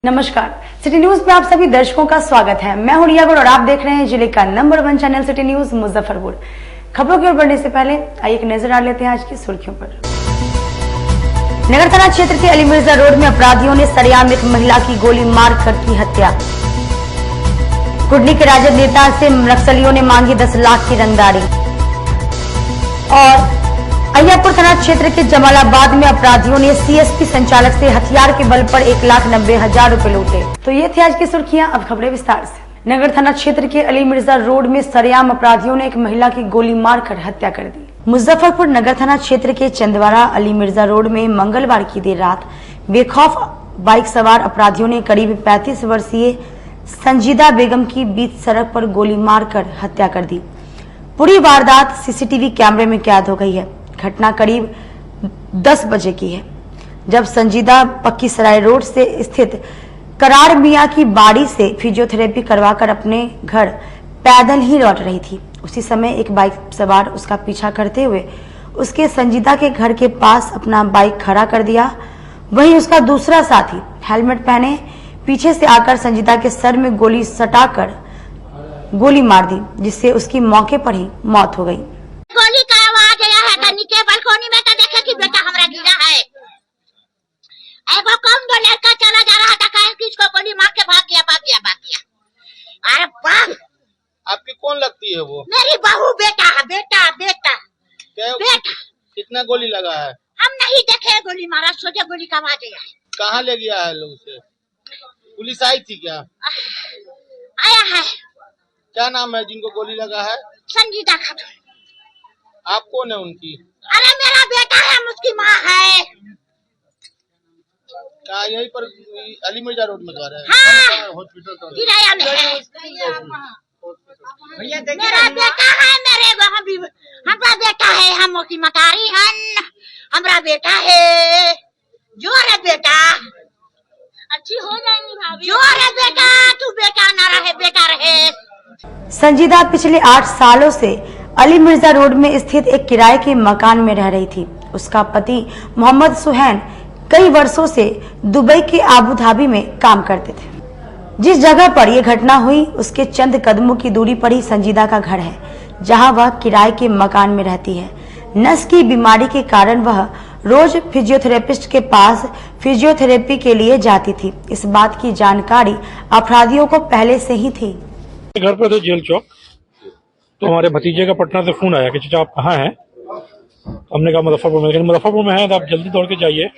नमस्कार, city news में आप सभी दर्शकों का स्वागत है। मैं हूं रिया गौड़ और आप देख रहे हैं जिले का number 1 channel city news Muzaffarpur. खबरों की ओर बढ़ने से पहले आइए एक नजर डाल लेते हैं आज की सुर्खियों पर। नगर थाना क्षेत्र के अली मिर्जा रोड में अपराधियों ने सरेआम एक महिला की गोली मारकर की हत्या। कुडनी के राजद नेता से नक्सलियों ने मांगी 10 लाख की रंगदारी। और अय्यापुर थाना क्षेत्र के जमालाबाद में अपराधियों ने सीएसपी संचालक से हथियार के बल पर 1,90,000 रुपए लूटे। तो ये थी आज की सुर्खियां, अब खबरें विस्तार से। नगर थाना क्षेत्र के अली मिर्जा रोड में सरेआम अपराधियों ने एक महिला की गोली मारकर हत्या कर दी। मुजफ्फरपुर नगर थाना क्षेत्र के चंदवाड़ा अली मिर्जा रोड में मंगलवार की देर रात बेखौफ बाइक सवार अपराधियों ने करीब 35 वर्षीय संजीदा बेगम की बीच सड़क पर गोली मारकर हत्या कर दी। पूरी वारदात सीसीटीवी कैमरे में कैद हो गई है। घटना करीब 10 बजे की है, जब संजीदा पक्की सराय रोड से स्थित करार मियां की बाड़ी से फिजियोथेरेपी करवाकर अपने घर पैदल ही लौट रही थी। उसी समय एक बाइक सवार उसका पीछा करते हुए उसके संजीदा के घर के पास अपना बाइक खड़ा कर दिया। वहीं उसका दूसरा साथी हेलमेट पहने पीछे से आकर संजीदा के सर में गोली सटाकर गोली मार दी, जिससे उसकी मौके पर ही मौत हो गई। गोली का आवाज आया है तो नीचे बालकोनी में तो देखे कि बेटा हमारा गिरा है। एगो कौन दो लड़का चला जा रहा था, कहे किसको गोली मार के भाग गया। अरे बाप, आपकी कौन लगती है वो? मेरी बहू। बेटा बेटा। कितना गोली लगा है? हम नहीं देखे गोली मारा, सोचे गोली का आवाज आया है। कहाँ ले गया है लोग उसे? पुलिस आई थी क्या? आया है। क्या नाम है जिनको गोली लगा है? संजीदा खातून। आप कौन है उनकी? अरे मेरा बेटा है, उसकी माँ है। कहाँ? यहीं पर अली मिर्जा रोड में घर है। हाँ, हॉस्पिटल किराया में है। मेरा बेटा है, हमारा बेटा है, हम उसकी मतारी हन। हमारा बेटा है, जोर है बेटा, अच्छी हो जाएंगी भाभी। जोर है बेटा, तू बेटा ना रहे, बेटा रहे। संजीदा पिछले 8 सालों से अली मिर्जा रोड में स्थित एक किराए के मकान में रह रही थी। उसका पति मोहम्मद सुहैन कई वर्षों से दुबई के आबू धाबी में काम करते थे। जिस जगह पर यह घटना हुई उसके चंद कदमों की दूरी पर ही संजीदा का घर है, जहां वह किराए के मकान में रहती है। नस की बीमारी के कारण वह रोज फिजियोथेरेपिस्ट के पास फिजियोथेरेपी के लिए जाती थी। इस बात की जानकारी अपराधियों को पहले से ही थी। घर पर थे जेल चौक, तो हमारे भतीजे का पटना से फोन आया कि चाचा आप कहाँ हैं? हमने कहा मुजफ्फरपुर में। मुजफ्फरपुर में है तो आप जल्दी दौड़ के जाइए,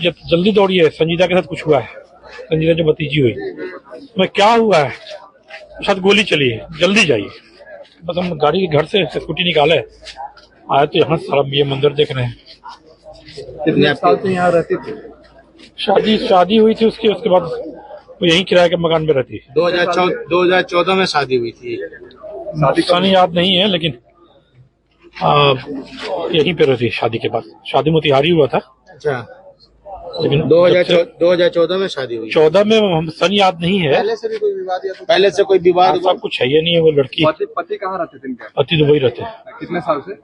जल्दी दौड़िए, संजीदा के साथ कुछ हुआ है। संजीदा जो भतीजी हुई, मैं क्या हुआ है? साथ गोली चली है, जल्दी जाइए। बस हम गाड़ी घर से स्कूटी निकाले आए तो यहाँ सारा ये मंदिर देख रहे हैं। कितने साल से यहाँ रहती थी? शादी हुई थी उसके बाद वो यहीं किराए के मकान में रहती है। 2014 में शादी हुई थी। शादी याद नहीं है, लेकिन यहीं पे रहती शादी के बाद। शादी मोतिहारी हुआ था। अच्छा, लेकिन 2014 में शादी हुई। 14 में हम सन याद नहीं है। पहले से भी कोई विवाद? पहले से कोई विवाद? सब कुछ है, ये नहीं है। वो लड़की पति कहाँ रहते थे इनके? पति दुबई रहते हैं। कितने साल से?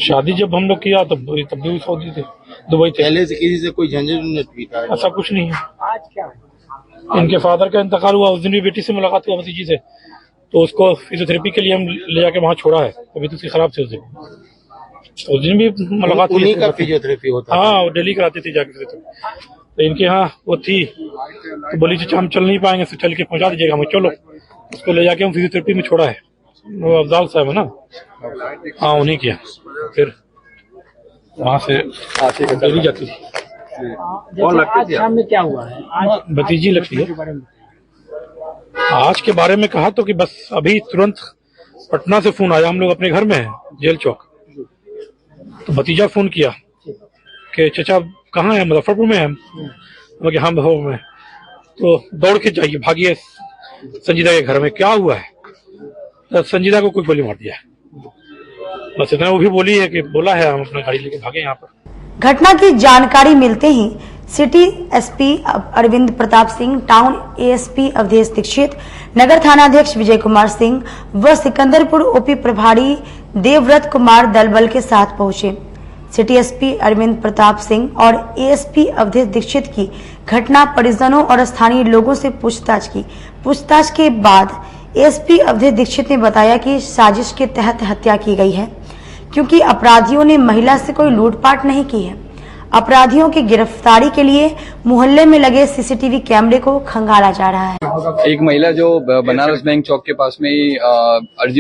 शादी जब हम लोग किया तब भी सऊदी थे, दुबई थे। पहले से किसी से कोई झंझट भी था? ऐसा कुछ नहीं है। आज क्या इनके फादर का इंतकाल हुआ, उस दिन भी बेटी से मुलाकात हुआ भतीजी से, तो उसको फिजियोथेरेपी के लिए हम ले जाके वहाँ छोड़ा है। तबीयत उसकी खराब थी उस दिन भी मुलाकात उन्हीं का फिजियोथेरेपी होता? हाँ, वो डेली कराती थी जाके। तो इनके यहाँ वो थी, तो बोली चाचा हम चल नहीं पाएंगे, तो चल के पहुँचा दीजिएगा हमें। चलो, उसको ले जाके हम फिजियोथेरेपी में छोड़ा है। वो अफजाल साहब है ना, हाँ, उन्हीं किया। फिर वहाँ से चली जाती थी। आज शाम में क्या हुआ है? भतीजी लगती है। आज के बारे में कहा तो कि बस अभी तुरंत पटना से फोन आया, हम लोग अपने घर में हैं जेल चौक, तो भतीजा फोन किया कि चाचा कहाँ है? मुजफ्फरपुर में है। हाँ, मुजफ्फरपुर में। तो दौड़ के जाइए, भागिए संजीदा के घर में। क्या हुआ है? तो संजीदा को कोई गोली मार दिया है, बस इतना। वो भी बोली है कि बोला है हम अपना गाड़ी लेके भागे यहाँ पर। घटना की जानकारी मिलते ही city SP Arvind Pratap Singh, town ASP Awadhesh Dixit, नगर थानाध्यक्ष विजय कुमार सिंह व सिकंदरपुर ओपी प्रभारी देवव्रत कुमार दल बल के साथ पहुंचे। सिटी एसपी अरविंद प्रताप सिंह और एएसपी अवधेश दीक्षित की घटना परिजनों और स्थानीय लोगों से पूछताछ की। पूछताछ के बाद एएसपी अवधेश दीक्षित ने बताया कि साजिश के तहत हत्या की गई है, क्योंकि अपराधियों ने महिला से कोई लूटपाट नहीं की है। अपराधियों की गिरफ्तारी के लिए मोहल्ले में लगे सीसीटीवी कैमरे को खंगाला जा रहा है। एक महिला जो बनारस बैंक चौक के पास में ही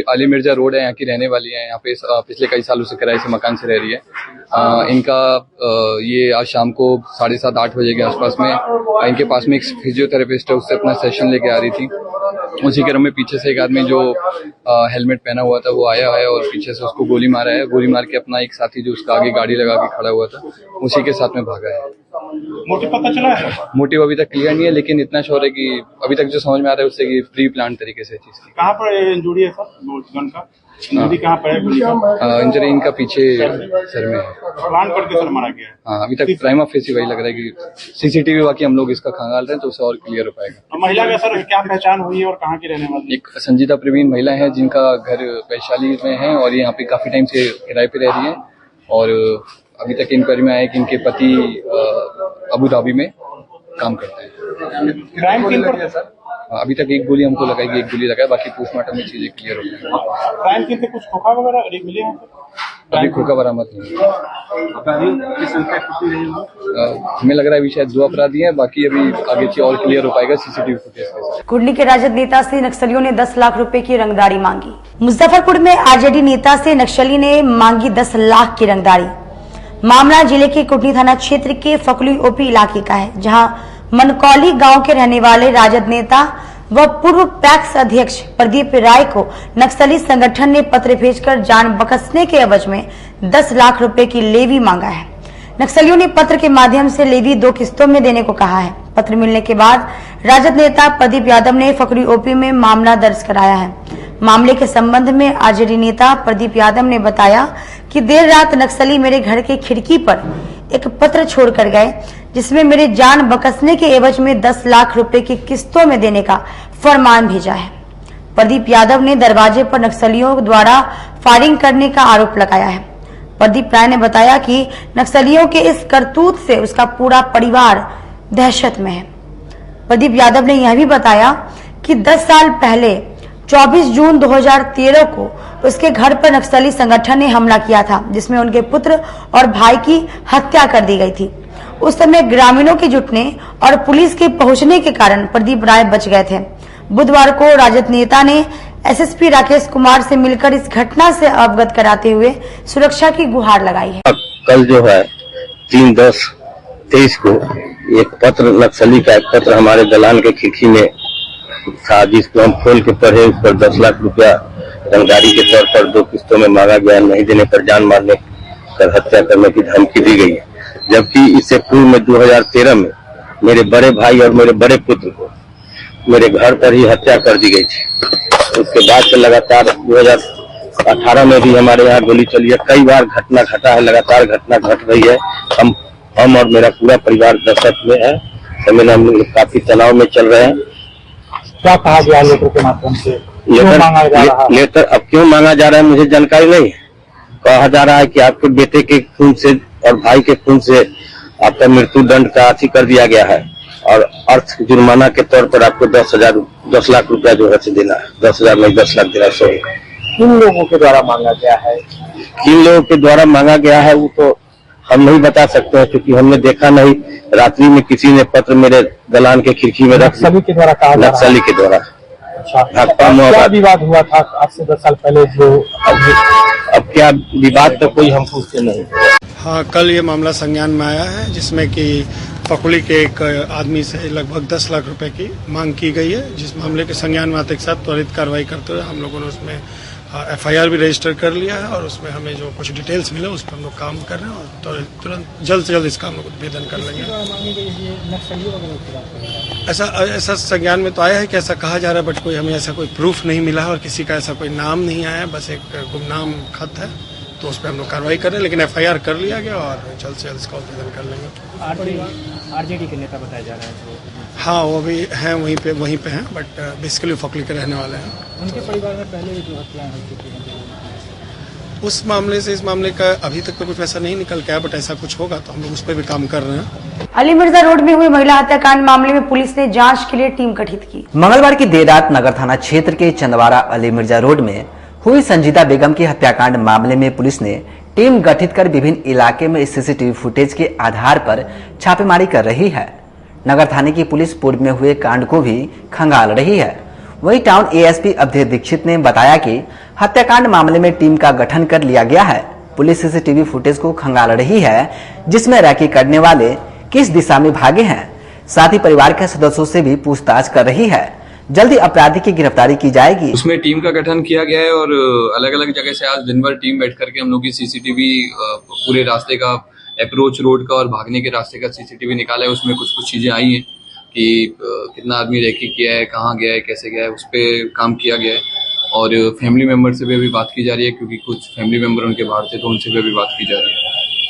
अली मिर्जा रोड है, यहाँ की रहने वाली है। यहाँ पे पिछले कई सालों से किराए से मकान से रह रही है। इनका ये आज शाम को 7:30-8 बजे के आसपास में इनके पास में एक फिजियोथेरेपिस्ट है, उससे अपना सेशन लेके आ रही थी। उसी क्रम में पीछे से एक आदमी जो हेलमेट पहना हुआ था वो आया है और पीछे से उसको गोली मारा है। गोली मार के अपना एक साथी जो उसका आगे गाड़ी लगा के खड़ा हुआ था उसी के साथ में भागा है। मोटिव पता चला है? मोटिव अभी तक क्लियर नहीं है, लेकिन इतना श्योर है कि अभी तक जो समझ में आ रहा है उससे कि प्री प्लान तरीके से चीज की। कहाँ पर इंजरी है सर? गन का इंजरी कहाँ पर है? गोली का इंजरी इनका पीछे सर में है। प्लान करके सर मारा गया है। हाँ, अभी तक प्राइमा फेसी वही लग रहा है कि सीसीटीवी बाकी हम लोग इसका खंगाल रहे हैं तो उसे और क्लियर हो पाएगा। महिला का सर क्या पहचान हुई है और कहाँ की रहने वाली? एक संजीता प्रवीण महिला है जिनका घर वैशाली में है और ये यहाँ पे काफी टाइम से किराए पे रह रही है और अभी तक इंक्वायरी में आया कि इनके पति अबू धाबी में काम करते हैं। क्राइम किन पर सर? अभी तक एक गोली हमको लगाई, एक गोली लगाया, बाकी पोस्टमार्टम में चीजें क्लियर हो गई। क्राइम किन से कुछ खोखा वगैरह मिले हैं? अभी खोखा बरामद नहीं है। हमें लग रहा है अभी शायद 2 अपराधी हैं, बाकी अभी आगे की और क्लियर हो पाएगा सीसीटीवी फुटेज के। कुंडली के राजद नेता से नक्सलियों ने 10 लाख रुपए की रंगदारी मांगी। मुजफ्फरपुर में आरजेडी नेता से नक्सली ने मांगी 10 लाख की रंगदारी। मामला जिले के कुटनी थाना क्षेत्र के फकली ओपी इलाके का है, जहां मनकौली गांव के रहने वाले राजद नेता व पूर्व पैक्स अध्यक्ष प्रदीप राय को नक्सली संगठन ने पत्र भेजकर जान बख्शने के एवज में 10 लाख रुपए की लेवी मांगा है। नक्सलियों ने पत्र के माध्यम से लेवी 2 किस्तों में देने को कहा है। पत्र मिलने के बाद राजद नेता प्रदीप यादव ने फकरी ओपी में मामला दर्ज कराया है। मामले के संबंध में आरजेडी नेता प्रदीप यादव ने बताया कि देर रात नक्सली मेरे घर के खिड़की पर एक पत्र छोड़कर गए, जिसमें मेरे जान बख्शने के एवज में 10 लाख रुपए की किस्तों में देने का फरमान भेजा है। प्रदीप यादव ने दरवाजे पर नक्सलियों द्वारा फायरिंग करने का आरोप लगाया है। प्रदीप राय ने बताया कि नक्सलियों के इस करतूत से उसका पूरा परिवार दहशत में है। प्रदीप यादव ने यह भी बताया कि 10 साल पहले 24 जून 2013 को उसके घर पर नक्सली संगठन ने हमला किया था, जिसमें उनके पुत्र और भाई की हत्या कर दी गई थी। उस समय ग्रामीणों के जुटने और पुलिस के पहुंचने के कारण प्रदीप राय बच गए थे। बुधवार को राजद नेता ने एसएसपी राकेश कुमार से मिलकर इस घटना से अवगत कराते हुए सुरक्षा की गुहार लगाई है। कल जो है 3/10/23 को एक पत्र, नक्सली का एक पत्र हमारे दलान के खिड़की में था, जिसको हम खोल के पढ़े। उस पर 10 लाख रुपया रंगदारी के तौर पर 2 किस्तों में मांगा गया। नहीं देने पर जान मारने कर हत्या करने की धमकी दी गई है। जबकि इससे पूर्व में 2013 में मेरे बड़े भाई और मेरे बड़े पुत्र को मेरे घर पर ही हत्या कर दी गई थी। उसके बाद से लगातार 2018 में भी हमारे यहाँ गोली चली है। कई बार घटना घटा है, लगातार घटना घट रही है। हम और मेरा पूरा परिवार दहशत में है। समय हम लोग काफी तनाव में चल रहे हैं। क्या कहा गया लेटर के माध्यम से? लेटर अब क्यों मांगा जा रहा है मुझे जानकारी नहीं है। कहा जा रहा है कि आपके बेटे के खून से और भाई के खून से आपका मृत्यु दंड का अथी कर दिया गया है और अर्थ जुर्माना के तौर पर आपको 10 लाख रुपया जो है देना है। 10,000 नहीं 10 लाख देना। सॉरी, किन लोगों के द्वारा मांगा गया है? किन लोगों के द्वारा मांगा गया है वो तो हम नहीं बता सकते हैं, क्योंकि हमने देखा नहीं। रात्रि में किसी ने पत्र मेरे दलान के खिड़की में रख। नक्सली के द्वारा कहा? नक्सली के द्वारा। अच्छा, क्या विवाद हुआ था आज से 10 साल पहले? जो अब क्या विवाद तो कोई हम पूछते नहीं। हाँ, कल ये मामला संज्ञान में आया है, जिसमें कि फकुली के एक आदमी से लगभग 10 लाख रुपए की मांग की गई है। जिस मामले के संज्ञान में आते के साथ त्वरित कार्रवाई करते हुए हम लोगों ने उसमें एफआईआर भी रजिस्टर कर लिया है और उसमें हमें जो कुछ डिटेल्स मिले उस पर हम लोग काम कर रहे हैं और तुरंत जल्द से जल्द इसका हम लोग उद्भेदन कर लेंगे। ऐसा संज्ञान में तो आया है कि ऐसा कहा जा रहा है, बट कोई हमें ऐसा कोई प्रूफ नहीं मिला है और किसी का ऐसा कोई नाम नहीं आया है। बस एक गुमनाम खत है, तो उस पर हम लोग कार्रवाई कर रहे हैं, लेकिन एफआईआर कर लिया गया और जल्द से जल्द इसका उद्भेदन कर लेंगे। आरजेडी के नेता बताया जा रहा है? हाँ, वो भी हैं वहीं पे हैं, बट बेसिकली फकली के रहने वाले हैं। उनके परिवार में पहले भी जो हत्याएं हो चुकी हैं? उस मामले से इस मामले का अभी तक तो कुछ ऐसा नहीं निकल के आया, बट ऐसा कुछ होगा तो हम लोग उस पर भी काम कर रहे हैं। अली मिर्जा रोड में हुई महिला हत्याकांड मामले में पुलिस ने जांच के लिए टीम गठित की। मंगलवार की देर रात नगर थाना क्षेत्र के चंदवारा अली मिर्जा रोड में हुई संजीदा बेगम की हत्याकांड मामले में पुलिस ने टीम गठित कर विभिन्न इलाके में सीसीटीवी फुटेज के आधार पर छापेमारी कर रही है। नगर थाने की पुलिस पूर्व में हुए कांड को भी खंगाल रही है। वहीं टाउन एएसपी अवधेश दीक्षित ने बताया कि हत्याकांड मामले में टीम का गठन कर लिया गया है। पुलिस सीसीटीवी फुटेज को खंगाल रही है, जिसमें रैकी करने वाले किस दिशा में भागे हैं, साथ ही परिवार के सदस्यों से भी पूछताछ कर रही है। जल्दी अपराधी की गिरफ्तारी की जाएगी। उसमें टीम का गठन किया गया है और अलग अलग जगह से आज दिन भर टीम बैठ करके हम लोग की सीसीटीवी पूरे रास्ते का, अप्रोच रोड का और भागने के रास्ते का सीसीटीवी निकाला है। उसमें कुछ कुछ चीजें आई हैं कि कितना आदमी रेकी किया है, कहाँ गया है, कैसे गया है, उस पर काम किया गया है। और फैमिली मेंबर से भी अभी बात की जा रही है, क्योंकि कुछ फैमिली मेंबर उनके बाहर थे तो उनसे भी अभी बात की जा रही है।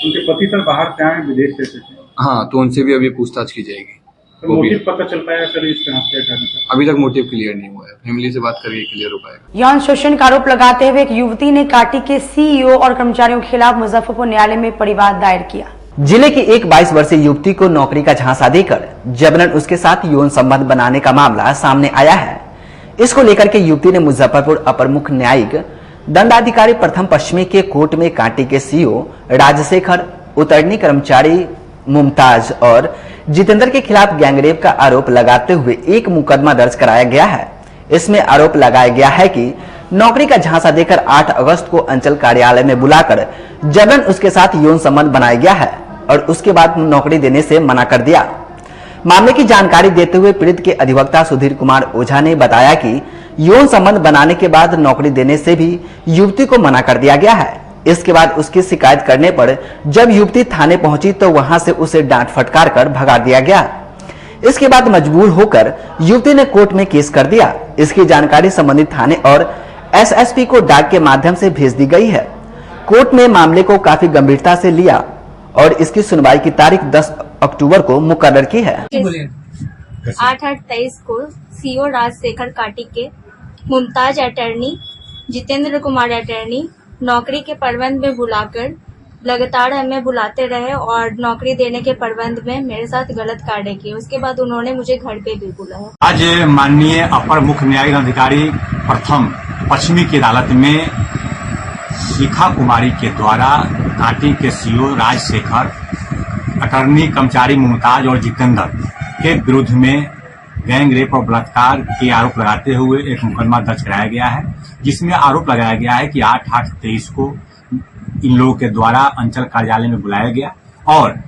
उनके पति सर बाहर से आए, विदेश से थे। हाँ, तो उनसे भी अभी पूछताछ की जाएगी। तो मोटिव पता चल पाया सर इसका हत्या करने का? अभी तक मोटिव क्लियर नहीं हुआ है, फैमिली से बात करके क्लियर हो पाएगा। यौन शोषण का आरोप लगाते हुए एक युवती ने काटी के सीईओ और कर्मचारियों के खिलाफ मुजफ्फरपुर न्यायालय में परिवाद दायर किया। जिले की एक 22 वर्षीय युवती को नौकरी का झांसा देकर जबरन उसके साथ यौन संबंध बनाने का मामला सामने आया है। इसको लेकर के युवती ने मुजफ्फरपुर अपर मुख्य न्यायिक दंडाधिकारी प्रथम पश्चिमी के कोर्ट में कांटी के सीईओ राजशेखर, उतरनी कर्मचारी मुमताज और जितेंद्र के खिलाफ गैंगरेप का आरोप लगाते हुए एक मुकदमा दर्ज कराया गया है। इसमें आरोप लगाया गया है कि नौकरी का झांसा देकर 8 अगस्त को अंचल कार्यालय में बुलाकर जबरन उसके साथ यौन संबंध बनाया गया है और उसके बाद नौकरी देने से मना कर दिया। मामले की जानकारी देते हुए पीड़ित के अधिवक्ता सुधीर कुमार ओझा ने बताया कि यौन संबंध बनाने के बाद नौकरी देने से भी युवती को मना कर दिया गया है। इसके बाद उसकी शिकायत करने पर जब युवती थाने पहुंची तो वहां से उसे डांट फटकार कर भगा दिया गया। इसके बाद मजबूर होकर युवती ने कोर्ट में केस कर दिया। इसकी जानकारी संबंधित थाने और एसएसपी को डाक के माध्यम से भेज दी गई है। कोर्ट में मामले को काफी गंभीरता से लिया और इसकी सुनवाई की तारीख 10 अक्टूबर को मुकर्रर की है। 8/8/23 को सीओ राजशेखर काटी के, मुमताज अटर्नी, जितेंद्र कुमार अटर्नी नौकरी के प्रबंध में बुलाकर लगातार हमें बुलाते रहे और नौकरी देने के प्रबंध में मेरे साथ गलत कार्य किए। उसके बाद उन्होंने मुझे घर पे भी बुलाया। आज माननीय अपर मुख्य न्यायिक अधिकारी प्रथम पश्चिमी की अदालत में शिखा कुमारी के द्वारा कांटी के सीओ राजशेखर, अटर्नी कर्मचारी मुमताज और जितेंद्र के विरुद्ध में गैंग रेप और बलात्कार के आरोप लगाते हुए एक मुकदमा दर्ज कराया गया है, जिसमें आरोप लगाया गया है कि 8/8/23 को इन लोगों के द्वारा अंचल कार्यालय में बुलाया गया और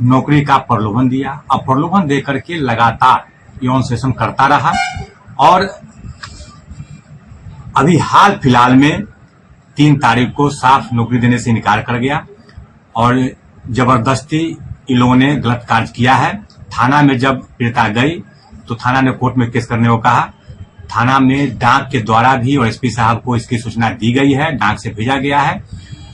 नौकरी का प्रलोभन दिया। अब प्रलोभन देकर के लगातार यौन शोषण करता रहा और अभी हाल फिलहाल में 3 तारीख को साफ नौकरी देने से इनकार कर गया और जबरदस्ती इन लोगों ने गलत कार्य किया है। थाना में जब पीड़िता गई तो थाना ने कोर्ट में केस करने को कहा। थाना में डाक के द्वारा भी और एसपी साहब को इसकी सूचना दी गई है, डाक से भेजा गया है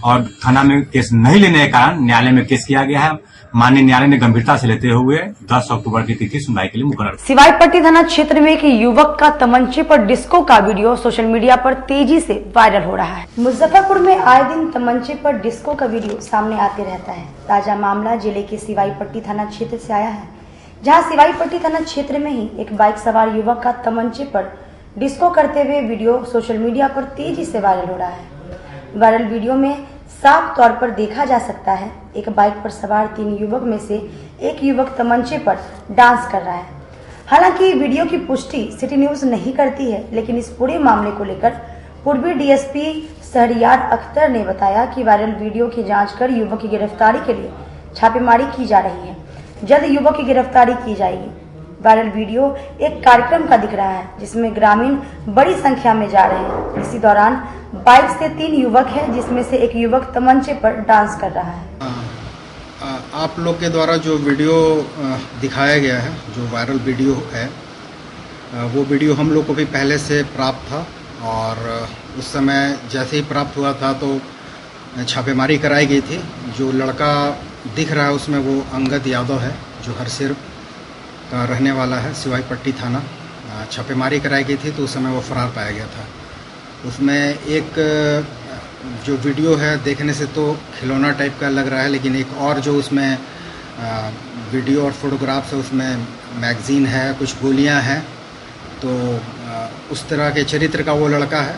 और थाना में केस नहीं लेने के कारण न्यायालय में केस किया गया है। माननीय न्यायालय ने गंभीरता से लेते हुए 10 अक्टूबर की तिथि सुनवाई के लिए मुकर्रर। सिवाईपट्टी थाना क्षेत्र में एक युवक का तमंचे पर डिस्को का वीडियो सोशल मीडिया पर तेजी से वायरल हो रहा है। मुजफ्फरपुर में आए दिन तमंचे पर डिस्को का वीडियो सामने आते रहता है। ताजा मामला जिले के सिवाईपट्टी थाना क्षेत्र से आया है, जहां सिवाईपट्टी थाना क्षेत्र में ही एक बाइक सवार युवक का तमंचे पर डिस्को करते हुए वीडियो सोशल मीडिया पर तेजी से वायरल हो रहा है। वायरल वीडियो में साफ तौर पर देखा जा सकता है एक बाइक पर सवार 3 युवक में से एक युवक तमंचे पर डांस कर रहा है। हालांकि वीडियो की पुष्टि सिटी न्यूज नहीं करती है, लेकिन इस पूरे मामले को लेकर पूर्वी डीएसपी शहरियार अख्तर ने बताया कि वायरल वीडियो की जांच कर युवक की गिरफ्तारी के लिए छापेमारी की जा रही है। जल्द युवक की गिरफ्तारी की जाएगी। वायरल वीडियो एक कार्यक्रम का दिख रहा है, जिसमें ग्रामीण बड़ी संख्या में जा रहे हैं। इसी दौरान बाइक से 3 युवक हैं, जिसमें से एक युवक तमंचे पर डांस कर रहा है। आप लोग के द्वारा जो वीडियो दिखाया गया है, जो वायरल वीडियो है, वो वीडियो हम लोग को भी पहले से प्राप्त था और उस समय जैसे ही प्राप्त हुआ था तो छापेमारी कराई गई थी। जो लड़का दिख रहा है उसमें वो अंगद यादव है, जो हरसिर का रहने वाला है, सिवाईपट्टी थाना। छापेमारी कराई गई थी तो उस समय वो फरार पाया गया था। उसमें एक जो वीडियो है देखने से तो खिलौना टाइप का लग रहा है, लेकिन एक और जो उसमें वीडियो और फोटोग्राफ्स है, उसमें मैगज़ीन है, कुछ गोलियां हैं। तो उस तरह के चरित्र का वो लड़का है।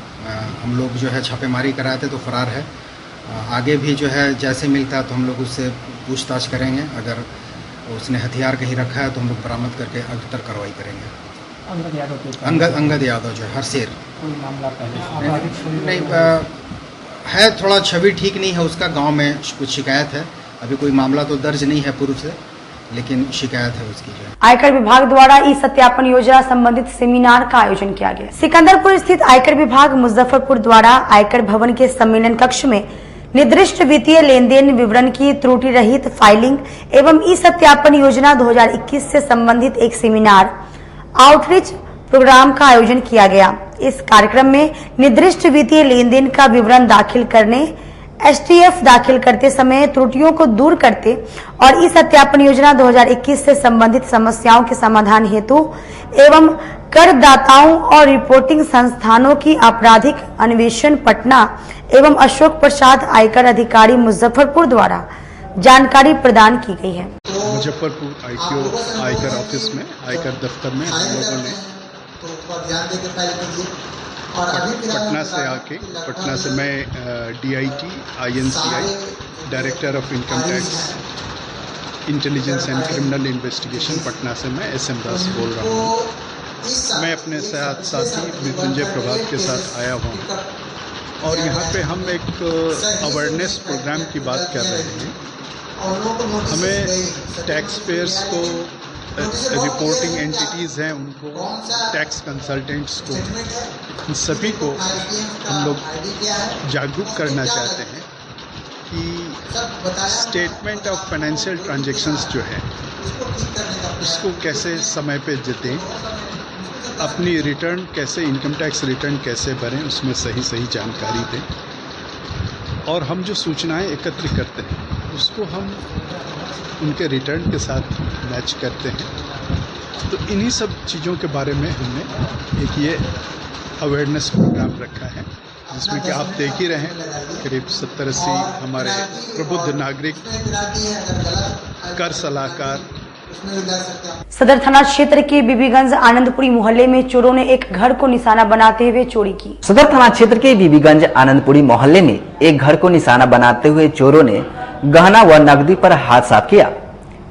हम लोग जो है छापेमारी कराए थे तो फरार है। आगे भी जो है जैसे मिलता है तो हम लोग उससे पूछताछ करेंगे। अगर उसने हथियार कहीं रखा है तो हम लोग बरामद करके अग्रतर कार्रवाई करेंगे। अंगद यादव जो है हरसेर। कोई मामला पहले नहीं है, थोड़ा छवि ठीक नहीं है उसका, गांव में कुछ शिकायत है। अभी कोई मामला तो दर्ज नहीं है पूर्व से, लेकिन शिकायत है उसकी जो है। आयकर विभाग द्वारा ई सत्यापन योजना संबंधित सेमिनार का आयोजन किया गया। सिकंदरपुर स्थित आयकर विभाग मुजफ्फरपुर द्वारा आयकर भवन के सम्मेलन कक्ष में निर्दिष्ट वित्तीय लेन देन विवरण की त्रुटि रहित फाइलिंग एवं ई सत्यापन योजना 2021 से संबंधित एक सेमिनार आउटरीच प्रोग्राम का आयोजन किया गया। इस कार्यक्रम में निर्दिष्ट वित्तीय लेन देन का विवरण दाखिल करने, एसटीएफ दाखिल करते समय त्रुटियों को दूर करते और ई सत्यापन योजना 2021 से संबंधित समस्याओं के समाधान हेतु एवं करदाताओं और रिपोर्टिंग संस्थानों की आपराधिक अन्वेषण पटना एवं अशोक प्रसाद आयकर अधिकारी मुजफ्फरपुर द्वारा जानकारी प्रदान की गई है। मुजफ्फरपुर आईटीओ आयकर ऑफिस में, आयकर दफ्तर में हम लोगों ने पटना से आके, पटना से मैं DIT INCI director of income tax intelligence and criminal investigation Patna से मैं SM दास बोल रहा हूँ। मैं अपने साथ साथी मृत्युंजय प्रभात के साथ आया हूँ और यहाँ पे हम एक अवेयरनेस प्रोग्राम की बात कर रहे हैं। हमें टैक्स पेयर्स को, रिपोर्टिंग एंटिटीज़ हैं उनको, टैक्स कंसल्टेंट्स को, इन सभी को हम लोग जागरूक करना चाहते हैं कि स्टेटमेंट ऑफ फाइनेंशियल ट्रांजैक्शंस जो है उसको कैसे समय पे दें, अपनी रिटर्न कैसे, इनकम टैक्स रिटर्न कैसे भरें, उसमें सही सही जानकारी दें और हम जो सूचनाएं एकत्र करते हैं उसको हम उनके रिटर्न के साथ मैच करते हैं। तो इन्हीं सब चीज़ों के बारे में हमने एक ये अवेयरनेस प्रोग्राम रखा है, जिसमें कि आप देख ही रहे हैं करीब 70-80 हमारे प्रबुद्ध नागरिक, कर सलाहकार। सदर थाना क्षेत्र के बीबीगंज आनंदपुरी मोहल्ले में चोरों ने एक घर को निशाना बनाते हुए चोरी की। सदर थाना क्षेत्र के बीबीगंज आनंदपुरी मोहल्ले में एक घर को निशाना बनाते हुए चोरों ने गहना व नकदी पर हाथ साफ किया।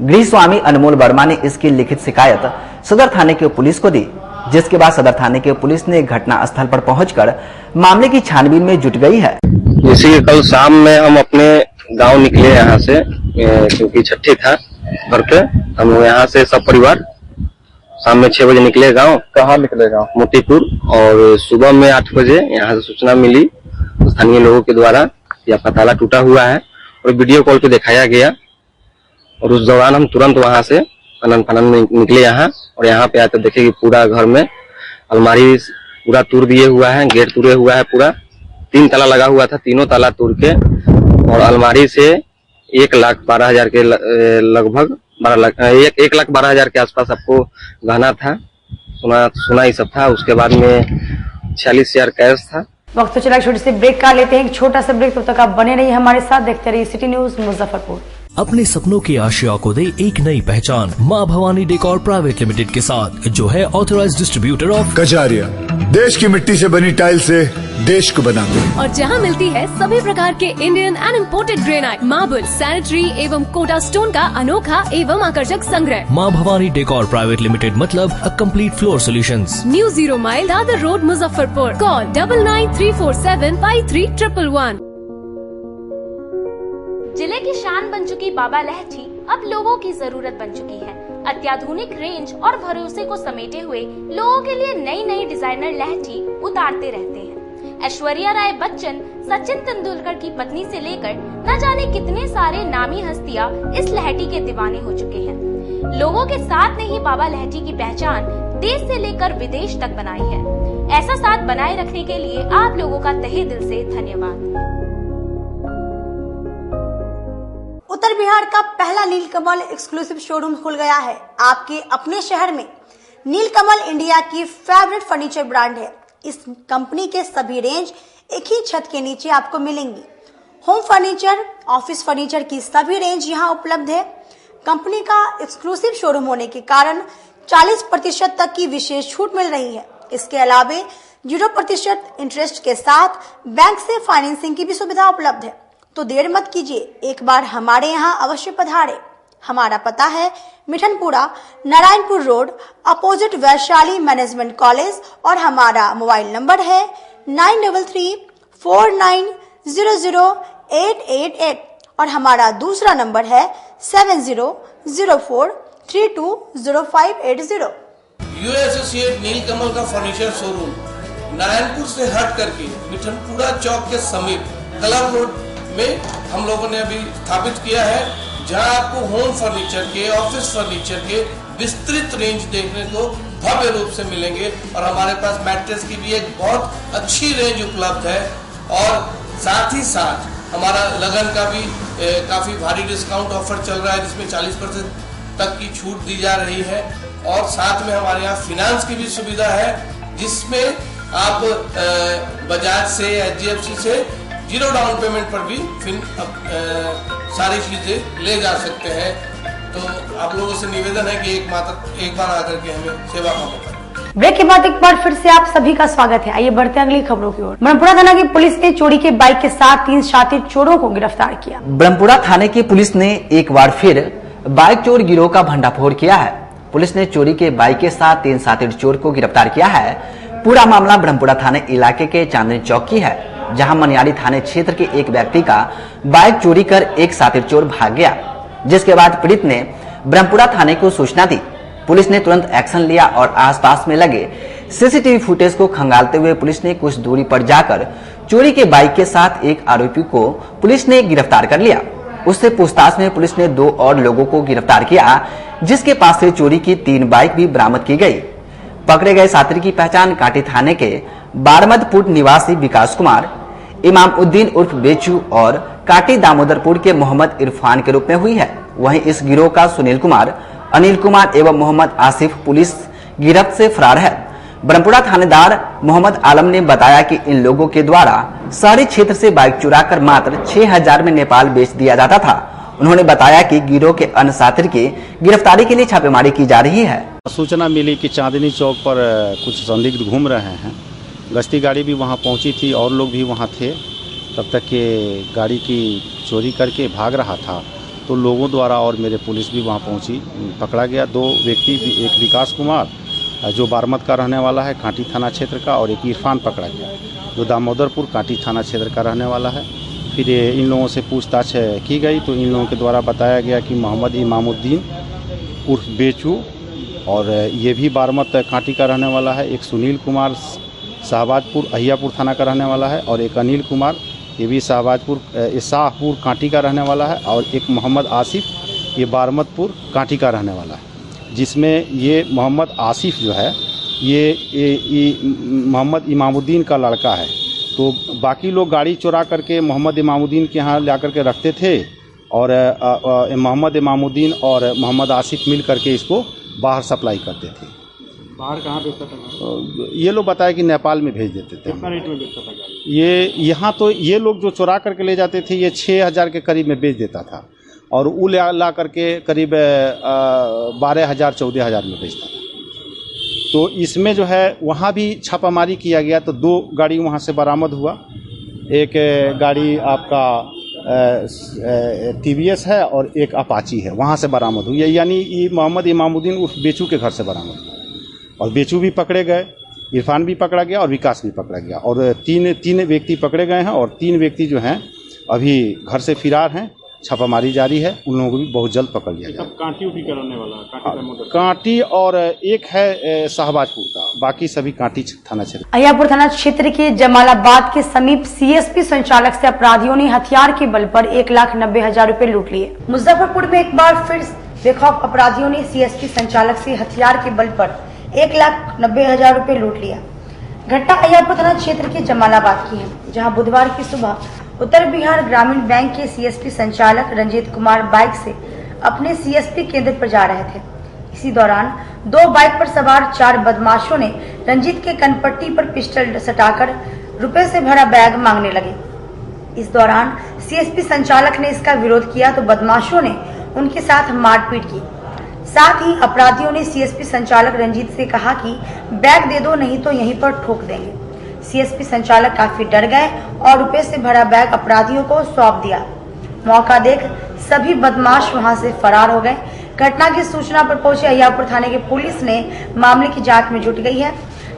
गृह स्वामी अनमोल वर्मा ने इसकी लिखित शिकायत सदर थाने के पुलिस को दी, जिसके बाद सदर थाने के पुलिस ने घटना स्थल पर पहुंचकर मामले की छानबीन में जुट गई है। इसी कल शाम में हम अपने गांव निकले यहाँ से, क्योंकि छठी था घर पे। हम यहाँ से सब परिवार शाम में 6 बजे निकले गांव। कहाँ निकले गांव? मोतीपुर। और सुबह में 8 बजे यहाँ से सूचना मिली स्थानीय लोगों के द्वारा कि आपका ताला टूटा हुआ है और वीडियो कॉल पे दिखाया गया। और उस दौरान हम तुरंत वहां से अनंत फनन में निकले यहाँ, और यहाँ पे आए तो देखे कि पूरा घर में अलमारी पूरा तोड़ दिए हुआ है, गेट तोड़े हुआ है पूरा। 3 ताला लगा हुआ था, तीनों ताला तोड़ के, और अलमारी से 1,12,000 के लगभग 1,12,000 के आसपास आपको गहना था, सोना ही सब था। उसके बाद में 46,000 कैश था। वक्त तो चला छोटे से ब्रेक का लेते हैं, एक छोटा सा ब्रेक। तब तक आप बने रहिए हमारे साथ, देखते रहिए सिटी न्यूज मुजफ्फरपुर। अपने सपनों की आशिया को दे एक नई पहचान माँ भवानी डेकोर प्राइवेट लिमिटेड के साथ, जो है ऑथराइज्ड डिस्ट्रीब्यूटर ऑफ कजारिया। देश की मिट्टी से बनी टाइल से देश को बनाते हैं, और जहां मिलती है सभी प्रकार के Indian and imported granite, marble, sanitary एवं कोटा स्टोन का अनोखा एवं आकर्षक संग्रह। माँ भवानी डेकोर प्राइवेट लिमिटेड मतलब a complete floor solutions. New 0 mile Dadar road Muzaffarpur. Call 9934753111। जिले की शान बन चुकी बाबा लहठी अब लोगों की जरूरत बन चुकी है। अत्याधुनिक रेंज और भरोसे को समेटे हुए लोगों के लिए नई नई डिजाइनर लहठी उतारते रहते हैं। ऐश्वर्या राय बच्चन, सचिन तेंदुलकर की पत्नी से लेकर न जाने कितने सारे नामी हस्तियां इस लहठी के दीवाने हो चुके हैं। लोगों के साथ ने ही बाबा लहठी की पहचान देश से लेकर विदेश तक बनाई है। ऐसा साथ बनाए रखने के लिए आप लोगों का तहे दिल से धन्यवाद। उत्तर बिहार का पहला नीलकमल एक्सक्लूसिव शोरूम खुल गया है आपके अपने शहर में। नीलकमल इंडिया की फेवरेट फर्नीचर ब्रांड है। इस कंपनी के सभी रेंज एक ही छत के नीचे आपको मिलेंगी। होम फर्नीचर, ऑफिस फर्नीचर की सभी रेंज यहाँ उपलब्ध है। कंपनी का एक्सक्लूसिव शोरूम होने के कारण 40% तक की विशेष छूट मिल रही है। इसके अलावे 0% इंटरेस्ट के साथ बैंक से फाइनेंसिंग की भी सुविधा उपलब्ध है। तो देर मत कीजिए, एक बार हमारे यहाँ अवश्य पधारे। हमारा पता है Mithanpura, Narayanpur road, opposite Vaishali management college और हमारा मोबाइल नंबर है 9334900888 और हमारा दूसरा नंबर है 7004320580। यूए एसोसिएट नीलकमल का फर्नीचर शोरूम नारायणपुर से हट करके मिठनपुरा चौक के समीप क्लब रोड में हम लोगों ने अभी स्थापित किया है, जहां आपको होम फर्नीचर के, ऑफिस फर्नीचर के विस्तृत रेंज देखने को भव्य रूप से मिलेंगे। और हमारे पास मैट्रेस की भी एक बहुत अच्छी रेंज उपलब्ध है और साथ ही साथ हमारा लगन का भी काफी भारी डिस्काउंट ऑफर चल रहा है, जिसमें 40% तक की छूट दी जा रही है। और साथ में हमारे यहाँ फाइनेंस की भी सुविधा है, जिसमें आप बजाज से, HDFC से 0 डाउन पेमेंट पर भी सारी चीजें ले जा सकते हैं। तो आप लोगों से निवेदन है कि एक बार आकर के हमें सेवा का मौका। ब्रेक के बाद एक बार फिर से आप सभी का स्वागत है। आइए बढ़ते हैं अगली खबरों की ओर। ब्रह्मपुरा थाना की पुलिस ने चोरी के बाइक के साथ 3 शातिर चोरों को गिरफ्तार किया। ब्रह्मपुरा थाने की पुलिस ने एक बार फिर बाइक चोर गिरोह का भंडाफोड़ किया है। पुलिस ने चोरी के बाइक के साथ 3 शातिर चोर को गिरफ्तार किया है। पूरा मामला ब्रह्मपुरा थाने इलाके के चांदनी चौक की है, जहां मनियारी थाने क्षेत्र के एक व्यक्ति का बाइक चोरी कर एक शातिर चोर भाग गया, जिसके बाद पीड़ित ने ब्रह्मपुरा थाने को सूचना दी। पुलिस ने तुरंत एक्शन लिया और आसपास में लगे सीसीटीवी फुटेज को खंगालते हुए पुलिस ने कुछ दूरी पर जाकर चोरी के बाइक के साथ एक आरोपी को पुलिस ने गिरफ्तार कर लिया। उससे पूछताछ में पुलिस ने 2 और लोगों को गिरफ्तार किया, जिसके पास से चोरी की 3 बाइक भी बरामद की गई। पकड़े गए शातिर की पहचान काटी थाने के बारमदपुर निवासी विकास कुमार, इमामुद्दीन उर्फ बेचू और काटी दामोदरपुर के मोहम्मद इरफान के रूप में हुई है। वहीं इस गिरोह का सुनील कुमार, अनिल कुमार एवं मोहम्मद आसिफ पुलिस गिरफ्त से फरार है। ब्रह्मपुरा थानेदार मोहम्मद आलम ने बताया कि इन लोगों के द्वारा शहरी क्षेत्र से बाइक चुराकर मात्र 6000 में नेपाल बेच दिया जाता था। उन्होंने बताया कि गिरोह के अन्य शातिर की गिरफ्तारी के लिए छापेमारी की जा रही है। सूचना मिली कि चांदनी चौक पर कुछ संदिग्ध घूम रहे हैं। गश्ती गाड़ी भी वहां पहुंची थी और लोग भी वहां थे। तब तक के गाड़ी की चोरी करके भाग रहा था, तो लोगों द्वारा और मेरे पुलिस भी वहां पहुंची, पकड़ा गया 2 व्यक्ति, एक विकास कुमार जो बारमद का रहने वाला है कांटी थाना क्षेत्र का, और एक इरफान पकड़ा गया जो दामोदरपुर कांटी थाना क्षेत्र का रहने वाला है। फिर इन लोगों से पूछताछ की गई तो इन लोगों के द्वारा बताया गया कि मोहम्मद इमामुद्दीन उर्फ बेचू और ये भी बारमद कांटी का रहने वाला है, एक सुनील कुमार शाहबाजपुर अहियापुर थाना का रहने वाला है, और एक अनिल कुमार ये भी शाहपुर कांटी का रहने वाला है, और एक मोहम्मद आसिफ ये बारमदपुर कांटी का रहने वाला है। जिसमें ये मोहम्मद आसिफ जो है ये मोहम्मद इमामुद्दीन का लड़का है। तो बाकी लोग गाड़ी चुरा करके मोहम्मद इमामुद्दीन के यहाँ ला करके रखते थे, और मोहम्मद इमामुद्दीन और मोहम्मद आसिफ मिल करके इसको बाहर सप्लाई करते थे। बाहर कहाँ बेचता था? ये लोग बताया कि नेपाल में भेज देते थे। कितना रेट में बेचता था गाड़ी? ये यहाँ तो ये लोग जो चुरा करके ले जाते थे ये 6000 के करीब में बेच देता था, और वो ला करके करीब 12000 14000 में बेचता था। तो इसमें जो है वहाँ भी छापामारी किया गया, तो 2 गाड़ी वहाँ से बरामद हुआ। एक गाड़ी आपका TVS है और एक अपाची है, वहाँ से बरामद हुई है। यानी ये मोहम्मद इमामुद्दीन उर्फ बेचू के घर से बरामद हुआ, और बेचू भी पकड़े गए, इरफान भी पकड़ा गया और विकास भी पकड़ा गया, और तीन व्यक्ति पकड़े गए हैं, और 3 व्यक्ति जो हैं अभी घर से फरार हैं। छापामारी जारी है, उन लोगों को भी बहुत जल्द पकड़ लिया जाएगा। कांटी उठी करने वाला कांटी और एक है शाहबाजपुर का, बाकी सभी कांटी थाना क्षेत्र। अहियापुर थाना क्षेत्र के जमालाबाद के समीप CSP संचालक से अपराधियों ने हथियार के बल पर 1,90,000 रुपए लूट लिए। मुजफ्फरपुर में एक बार फिर बेखौफ अपराधियों ने CSP संचालक से हथियार के बल पर 1,90,000 रुपए लूट लिया। घटना अहियापुर थाना क्षेत्र के जमालाबाद की है, जहां बुधवार की सुबह उत्तर बिहार ग्रामीण बैंक के CSP संचालक रंजीत कुमार बाइक से अपने CSP केंद्र पर जा रहे थे। इसी दौरान 2 बाइक पर सवार 4 बदमाशों ने रंजीत के कनपट्टी पर पिस्टल सटाकर रुपए से भरा बैग मांगने लगे। इस दौरान सीएसपी संचालक ने इसका विरोध किया तो बदमाशों ने उनके साथ मारपीट की। साथ ही अपराधियों ने सीएसपी संचालक रंजीत से कहा कि बैग दे दो, नहीं तो यहीं पर ठोक देंगे। सीएसपी संचालक काफी डर गए और रुपए से भरा बैग अपराधियों को सौंप दिया। मौका देख सभी बदमाश वहां से फरार हो गए। घटना की सूचना पर पहुंचे अहियापुर थाने की पुलिस ने मामले की जांच में जुट गई है।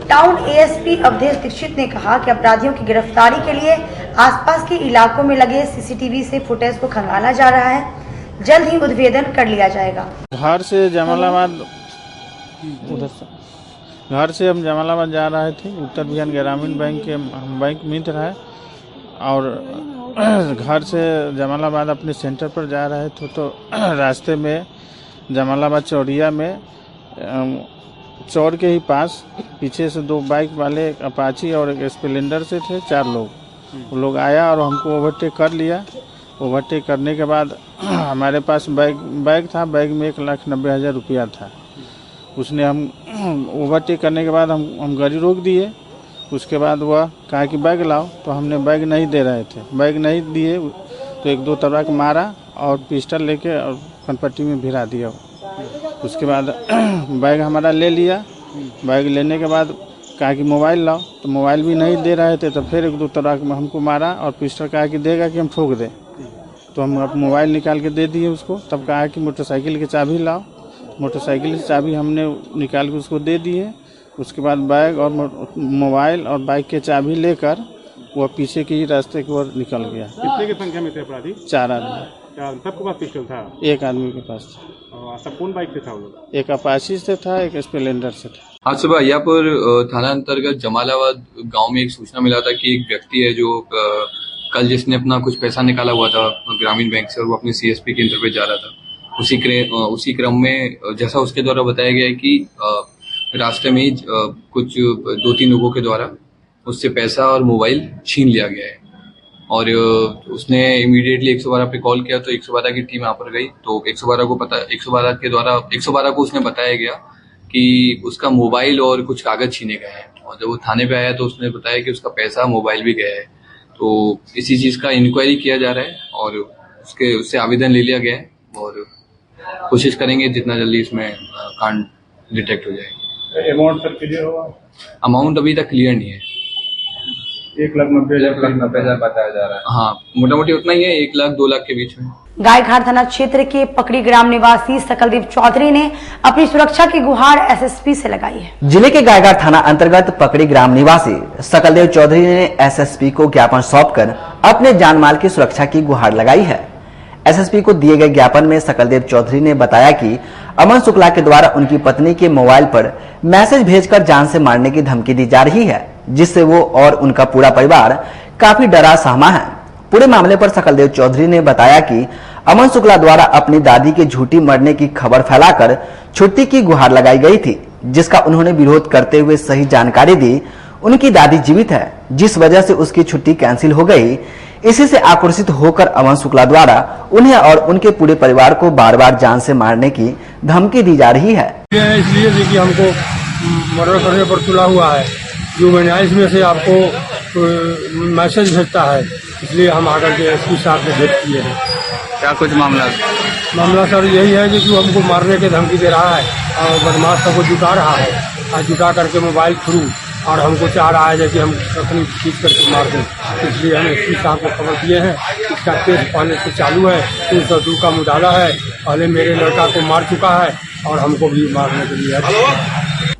टाउन एएसपी अवधेश दीक्षित ने कहा कि अपराधियों की गिरफ्तारी के लिए आसपास के इलाकों में लगे सीसीटीवी से फुटेज को खंगाला जा रहा है। जल्द ही उद्भेदन कर लिया जाएगा। घर से हम जमालाबाद जा रहे थे। उत्तर बिहार ग्रामीण बैंक के बैंक मित्र है और घर से जमालाबाद अपने सेंटर पर जा रहे थे तो रास्ते में जमालाबाद चौरिया में चौर के ही पास पीछे से 2 बाइक वाले, एक अपाची और एक स्प्लेंडर से थे, 4 लोग। वो लोग आया और हमको ओवरटेक कर लिया। ओवरटेक करने के बाद हमारे पास बैग था, बैग में 1,90,000 रुपया था। उसने हम ओवरटेक करने के बाद हम गाड़ी रोक दिए। उसके बाद वह कहा कि बैग लाओ, तो हमने बैग नहीं दे रहे थे। बैग नहीं दिए तो 1-2 तबक मारा और पिस्टल लेके और कनपट्टी में भिरा दिया। उसके बाद बैग हमारा ले लिया। बैग लेने के बाद कहा कि मोबाइल लाओ, तो मोबाइल भी नहीं दे रहे थे। तो फिर 1-2 तबक हमको मारा और पिस्टल कहा कि देगा कि हम ठोक दें। तो हम मोबाइल निकाल के दे दिए उसको। तब कहा कि मोटरसाइकिल की चाबी लाओ। मोटरसाइकिल की चाबी हमने निकाल के उसको दे दिए। उसके बाद बैग और मोबाइल और बाइक के चाबी लेकर वह पीछे के ही रास्ते की ओर निकल गया। कितने की संख्या में थे अपराधी? 4 आदमी। सबके पास पिस्टल था? एक आदमी के पास था। और सब कौन बाइक पे था वो लोग? एक अपाची से था, एक स्प्लेंडर से था। आज सुबह अहियापुर थाना अंतर्गत जमालाबाद गांव में एक सूचना मिला था कि एक व्यक्ति है जो कल जिसने अपना कुछ पैसा निकाला हुआ था ग्रामीण बैंक से और वो अपने सीएसपी केंद्र पे जा रहा था। उसी क्रम में जैसा उसके द्वारा बताया गया है कि रास्ते में कुछ 2-3 लोगों के द्वारा उससे पैसा और मोबाइल छीन लिया गया है और उसने इमीडिएटली 112 पे कॉल किया। तो 112 की टीम यहाँ पर गई तो 112 को उसने बताया गया कि उसका मोबाइल और कुछ कागज छीने गए हैं। और जब वो थाने पे आया तो उसने बताया कि उसका पैसा मोबाइल भी गया है। तो इसी चीज का इंक्वायरी किया जा रहा है और उससे आवेदन ले लिया गया है और कोशिश करेंगे जितना जल्दी इसमें कांड डिटेक्ट हो जाए। अमाउंट सर क्लियर होगा? अमाउंट अभी तक क्लियर नहीं है। 1,90,000 बताया जा रहा है। हाँ, मोटा मोटी उतना ही है, 1 लाख 2 लाख के बीच में। गायघाट थाना क्षेत्र के पकड़ी ग्राम निवासी सकलदेव चौधरी ने अपनी सुरक्षा की गुहार एसएसपी से लगाई है। जिले के गायघाट थाना अंतर्गत पकड़ी ग्राम निवासी सकलदेव चौधरी ने एसएसपी को ज्ञापन सौंपकर अपने जान माल की सुरक्षा की गुहार लगाई है। एसएसपी को दिए गए ज्ञापन में सकलदेव चौधरी ने बताया कि अमन शुक्ला के द्वारा उनकी पत्नी के मोबाइल पर मैसेज भेजकर जान से मारने की धमकी दी जा रही है, जिससे वो और उनका पूरा परिवार काफी डरा सहमा है। पूरे मामले पर सकलदेव चौधरी ने बताया कि अमन शुक्ला द्वारा अपनी दादी के झूठी मरने की खबर फैलाकर छुट्टी की गुहार लगाई गई थी, जिसका उन्होंने विरोध करते हुए सही जानकारी दी। उनकी दादी जीवित है, जिस वजह से उसकी छुट्टी कैंसिल हो गई। इसी से आक्रोशित होकर अमन शुक्ला द्वारा उन्हें और उनके पूरे परिवार को बार बार जान से मारने की धमकी दी जा रही है। इसलिए देखिए हमको मर्डर करने पर तुला हुआ है, जो मैंने इसमें से आपको मैसेज भेजता है, इसलिए हम आकर के एसपी साहब से भेज किए हैं। क्या कुछ मामला सर यही है कि जो हमको मारने की धमकी दे रहा है और बदमाश सबको जुटा रहा है और जुटा करके मोबाइल थ्रू और हमको चाह रहा है जैसे हम अपनी खींच करके मार दें। इसलिए हम एसपी साहब को खबर दिए हैं। इसका केस पहले से चालू है, 302 का मुडाला है। पहले मेरे लड़का को मार चुका है और हमको भी मारने के लिए।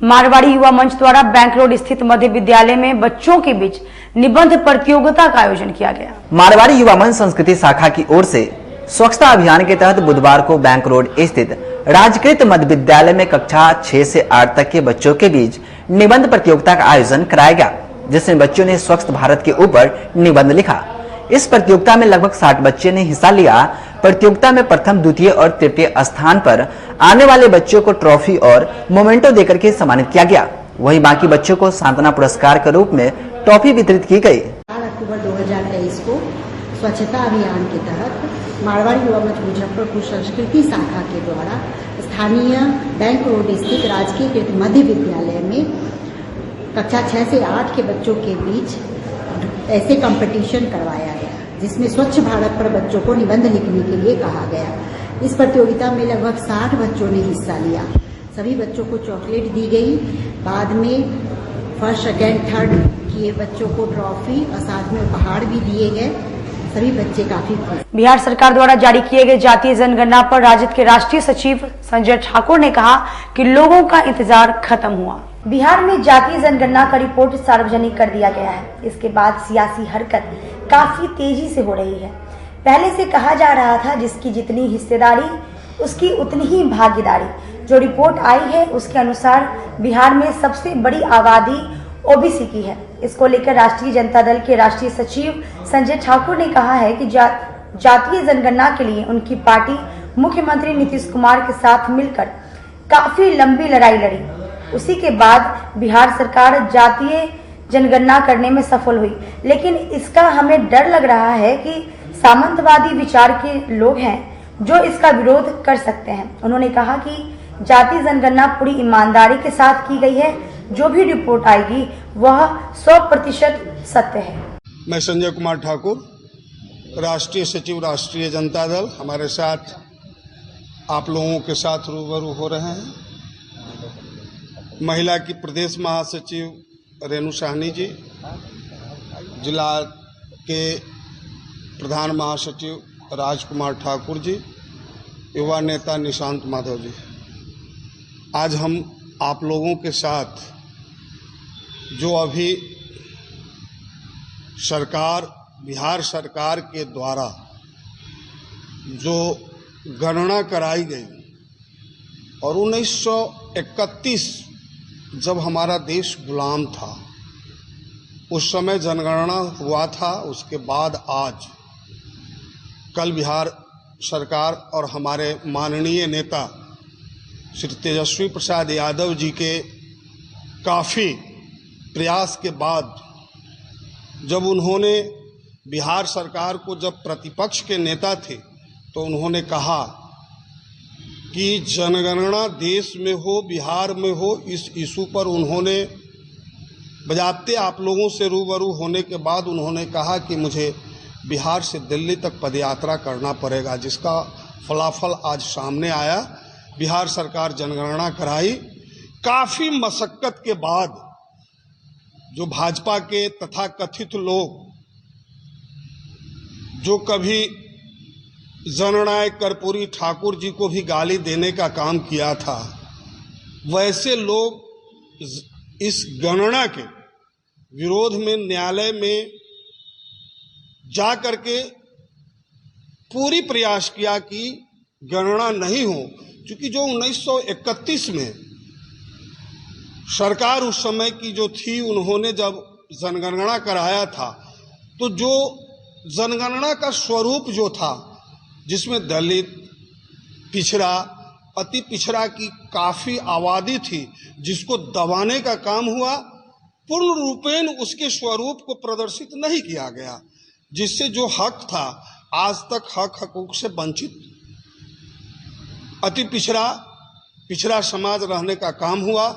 मारवाड़ी युवा मंच द्वारा बैंक रोड स्थित मध्य विद्यालय में बच्चों के बीच निबंध प्रतियोगिता का आयोजन किया गया। मारवाड़ी युवा मंच संस्कृति शाखा की ओर से स्वच्छता अभियान के तहत बुधवार को बैंक रोड स्थित राजकृत मध्य विद्यालय में कक्षा 6 से 8 तक के बच्चों के बीच निबंध प्रतियोगिता का आयोजन कराया गया, जिसमें बच्चों ने स्वच्छ भारत के ऊपर निबंध लिखा। इस प्रतियोगिता में लगभग 60 बच्चे ने हिस्सा लिया। प्रतियोगिता में प्रथम, द्वितीय और तृतीय स्थान पर आने वाले बच्चों को ट्रॉफी और मोमेंटो देकर के सम्मानित किया गया। वहीं बाकी बच्चों को सांत्वना पुरस्कार के रूप में ट्रॉफी वितरित की गई। 4 अक्टूबर 2023 को स्वच्छता अभियान के तहत मारवाड़ी युवा मंच मुजफ्फरपुर संस्कृति शाखा के द्वारा स्थानीय बैंक रोड स्थित राजकीय कृत मध्य विद्यालय में कक्षा 6 से 8 के बच्चों के बीच ऐसे कंपटीशन करवाया गया जिसमें स्वच्छ भारत पर बच्चों को निबंध लिखने के लिए कहा गया। इस प्रतियोगिता में लगभग 60 बच्चों ने हिस्सा लिया। सभी बच्चों को चॉकलेट दी गई। बाद में फर्स्ट, सेकेंड, थर्ड किए बच्चों को ट्रॉफी और साथ में उपहार भी दिए गए। सभी बच्चे काफी खुश। बिहार सरकार द्वारा जारी किए गए जातीय जनगणना पर राजद के राष्ट्रीय सचिव संजय ठाकुर ने कहा कि लोगों का इंतजार खत्म हुआ। बिहार में जातीय जनगणना का रिपोर्ट सार्वजनिक कर दिया गया है। इसके बाद सियासी हरकत काफी तेजी से हो रही है। पहले से कहा जा रहा था जिसकी जितनी हिस्सेदारी उसकी उतनी ही भागीदारी। जो रिपोर्ट आई है उसके अनुसार बिहार में सबसे बड़ी आबादी ओबीसी की है। इसको लेकर राष्ट्रीय जनता दल के राष्ट्रीय सचिव संजय ठाकुर ने कहा है कि जातीय जनगणना के लिए उनकी पार्टी मुख्यमंत्री नीतीश कुमार के साथ मिलकर काफी लंबी लड़ाई लड़ी। उसी के बाद बिहार सरकार जातीय जनगणना करने में सफल हुई, लेकिन इसका हमें डर लग रहा है कि सामंतवादी विचार के लोग हैं जो इसका विरोध कर सकते हैं। उन्होंने कहा कि जातीय जनगणना पूरी ईमानदारी के साथ की गई है। जो भी रिपोर्ट आएगी वह 100% सत्य है। मैं संजय कुमार ठाकुर, राष्ट्रीय सचिव राष्ट्रीय जनता दल, हमारे साथ आप लोगों के साथ रूबरू हो रहे हैं। महिला की प्रदेश महासचिव रेणु साहनी जी, जिला के प्रधान महासचिव राजकुमार ठाकुर जी, युवा नेता निशांत माधव जी। आज हम आप लोगों के साथ जो अभी सरकार, बिहार सरकार के द्वारा जो गणना कराई गई और 1931 जब हमारा देश गुलाम था उस समय जनगणना हुआ था। उसके बाद आज कल बिहार सरकार और हमारे माननीय नेता श्री तेजस्वी प्रसाद यादव जी के काफ़ी प्रयास के बाद जब उन्होंने बिहार सरकार को, जब प्रतिपक्ष के नेता थे, तो उन्होंने कहा कि जनगणना देश में हो, बिहार में हो, इस इशू पर उन्होंने बजाते आप लोगों से रूबरू होने के बाद उन्होंने कहा कि मुझे बिहार से दिल्ली तक पदयात्रा करना पड़ेगा, जिसका फलाफल आज सामने आया। बिहार सरकार जनगणना कराई। काफ़ी मशक्क़त के बाद जो भाजपा के तथाकथित लोग जो कभी जननायक कर्पूरी ठाकुर जी को भी गाली देने का काम किया था, वैसे लोग इस गणना के विरोध में न्यायालय में जा करके पूरी प्रयास किया कि गणना नहीं हो, क्योंकि जो 1931 में सरकार उस समय की जो थी, उन्होंने जब जनगणना कराया था तो जो जनगणना का स्वरूप जो था, जिसमें दलित, पिछड़ा, अति पिछड़ा की काफ़ी आबादी थी, जिसको दबाने का काम हुआ, पूर्ण रूपेण उसके स्वरूप को प्रदर्शित नहीं किया गया, जिससे जो हक था, आज तक हक हकूक से वंचित अति पिछड़ा समाज रहने का काम हुआ।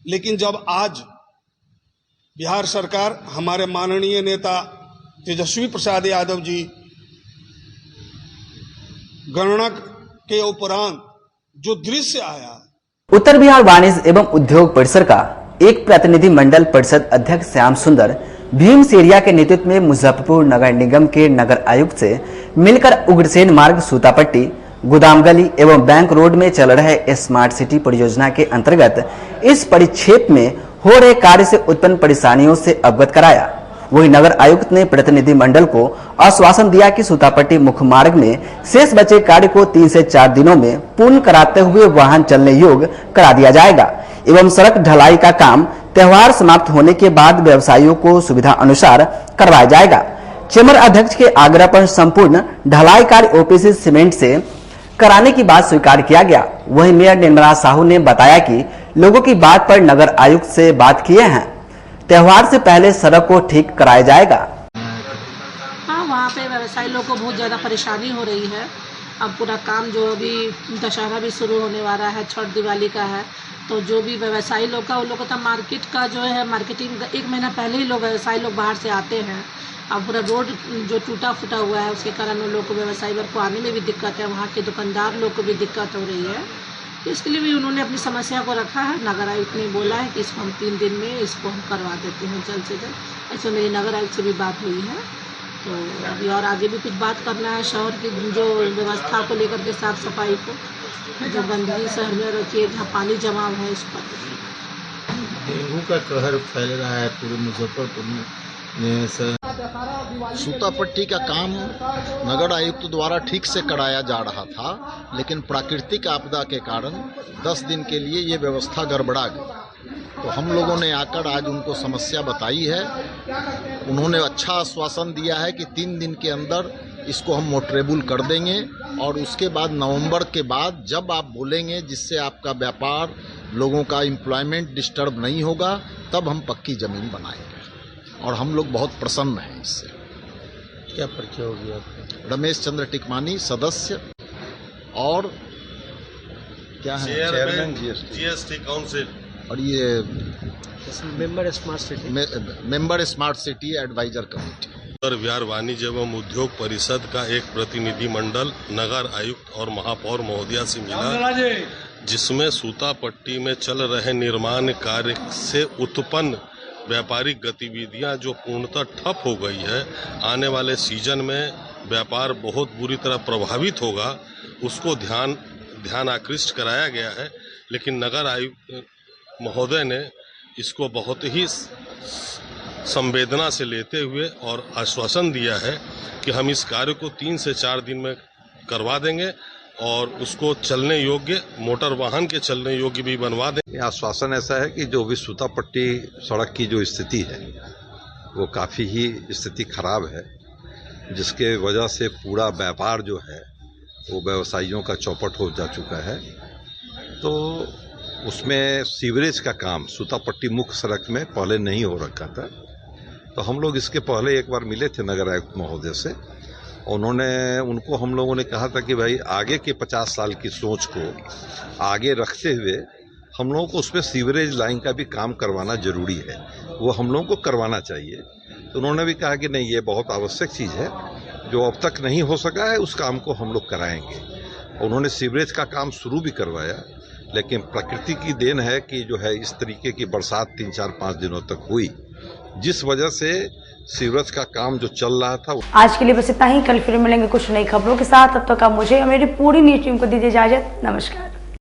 लेकिन जब आज बिहार सरकार, हमारे माननीय नेता तेजस्वी प्रसाद यादव जी गणना के उपरांत जो दृश्य आया, उत्तर बिहार वाणिज्य एवं उद्योग परिषद का एक प्रतिनिधि मंडल परिषद अध्यक्ष श्याम सुंदर भीम सेरिया के नेतृत्व में मुजफ्फरपुर नगर निगम के नगर आयुक्त से मिलकर उग्रसेन मार्ग, सूतापट्टी, गोदाम गली एवं बैंक रोड में चल रहे स्मार्ट सिटी परियोजना के अंतर्गत इस परिक्षेत्र में हो रहे कार्य से उत्पन्न परेशानियों से अवगत कराया। वही नगर आयुक्त ने प्रतिनिधि मंडल को आश्वासन दिया कि सूतापट्टी मुख्य मार्ग में शेष बचे कार्य को 3 से 4 दिनों में पूर्ण कराते हुए वाहन चलने योग्य करा दिया जाएगा एवं सड़क ढलाई का काम त्योहार समाप्त होने के बाद व्यवसायियों को सुविधा अनुसार करवाया जाएगा। चेंबर अध्यक्ष के आग्रह पर संपूर्ण ढलाई कार्य ओपीसी सीमेंट से कराने की बात स्वीकार किया गया। वहीं मेयर निर्मला साहू ने बताया कि लोगों की बात पर नगर आयुक्त से बात किए हैं, त्योहार से पहले सड़क को ठीक कराया जाएगा। हाँ, वहाँ पे व्यवसायी लोग को बहुत ज़्यादा परेशानी हो रही है। अब पूरा काम जो अभी दशहरा भी शुरू होने वाला है, छठ दिवाली का है, तो जो भी व्यवसायी लोग का, उन लोग का मार्केट का जो है मार्केटिंग 1 महीना पहले ही लोग व्यवसायी लोग बाहर से आते हैं। अब पूरा रोड जो टूटा फूटा हुआ है उसके कारण उन लोग को व्यवसायी वर्ग को आने में भी दिक्कत है, वहाँ के दुकानदार लोग को भी दिक्कत हो रही है। तो इसके लिए भी उन्होंने अपनी समस्या को रखा है। नगर आयुक्त ने बोला है कि इसको हम 3 दिन में इसको हम करवा देते हैं जल्द से जल्द। ऐसे मेरी नगर आयुक्त से भी बात हुई है। तो अभी और आगे भी कुछ बात करना है शहर की जो व्यवस्था को लेकर के, साफ सफाई को, जो गंदगी शहर में रहती है, जहाँ पानी जमा है इस पर। डेंगू का कहर फैल रहा है पूरे मुजफ्फरपुर में। सूता पट्टी का काम नगर आयुक्त द्वारा ठीक से कराया जा रहा था, लेकिन प्राकृतिक आपदा के कारण 10 दिन के लिए ये व्यवस्था गड़बड़ा गई। तो हम लोगों ने आकर आज उनको समस्या बताई है। उन्होंने अच्छा आश्वासन दिया है कि 3 दिन के अंदर इसको हम मोटरेबल कर देंगे और उसके बाद नवंबर के बाद जब आप बोलेंगे जिससे आपका व्यापार, लोगों का एम्प्लॉयमेंट डिस्टर्ब नहीं होगा, तब हम पक्की ज़मीन बनाएंगे। और हम लोग बहुत प्रसन्न हैं इससे। क्या परिचय हो गया आपका? रमेश चंद्र टिकमानी, सदस्य और क्या है, चेयरमैन जीएसटी काउंसिल, और ये member smart city advisor committee. उत्तर बिहार वाणिज्य एवं उद्योग परिषद का एक प्रतिनिधिमंडल नगर आयुक्त और महापौर महोदया से मिला, जिसमें सूता पट्टी में चल रहे निर्माण कार्य से उत्पन्न व्यापारिक गतिविधियां जो पूर्णतः ठप हो गई है, आने वाले सीजन में व्यापार बहुत बुरी तरह प्रभावित होगा, उसको ध्यान आकृष्ट कराया गया है। लेकिन नगर आयुक्त महोदय ने इसको बहुत ही संवेदना से लेते हुए और आश्वासन दिया है कि हम इस कार्य को 3 से 4 दिन में करवा देंगे और उसको चलने योग्य, मोटर वाहन के चलने योग्य भी बनवा देंगे। आश्वासन ऐसा है कि जो भी सूता पट्टी सड़क की जो स्थिति है वो काफ़ी ही स्थिति खराब है, जिसके वजह से पूरा व्यापार जो है वो व्यवसायियों का चौपट हो जा चुका है। तो उसमें सीवरेज का काम सूता पट्टी मुख्य सड़क में पहले नहीं हो रखा था। तो हम लोग इसके पहले एक बार मिले थे नगर आयुक्त महोदय से। उनको हम लोगों ने कहा था कि भाई आगे के 50 साल की सोच को आगे रखते हुए हम लोगों को उसमें सीवरेज लाइन का भी काम करवाना जरूरी है, वो हम लोगों को करवाना चाहिए। तो उन्होंने भी कहा कि नहीं, ये बहुत आवश्यक चीज़ है, जो अब तक नहीं हो सका है उस काम को हम लोग कराएंगे। उन्होंने सीवरेज का काम शुरू भी करवाया, लेकिन प्रकृति की देन है कि जो है इस तरीके की बरसात 3, 4, 5 दिनों तक हुई, जिस वजह से सीवरेज का काम जो चल रहा था। आज के लिए बस इतना ही। कल फिर मिलेंगे कुछ नई खबरों के साथ। तब तक आप मुझे और मेरी पूरी न्यूज़ टीम को दीजिए इजाजत। नमस्कार।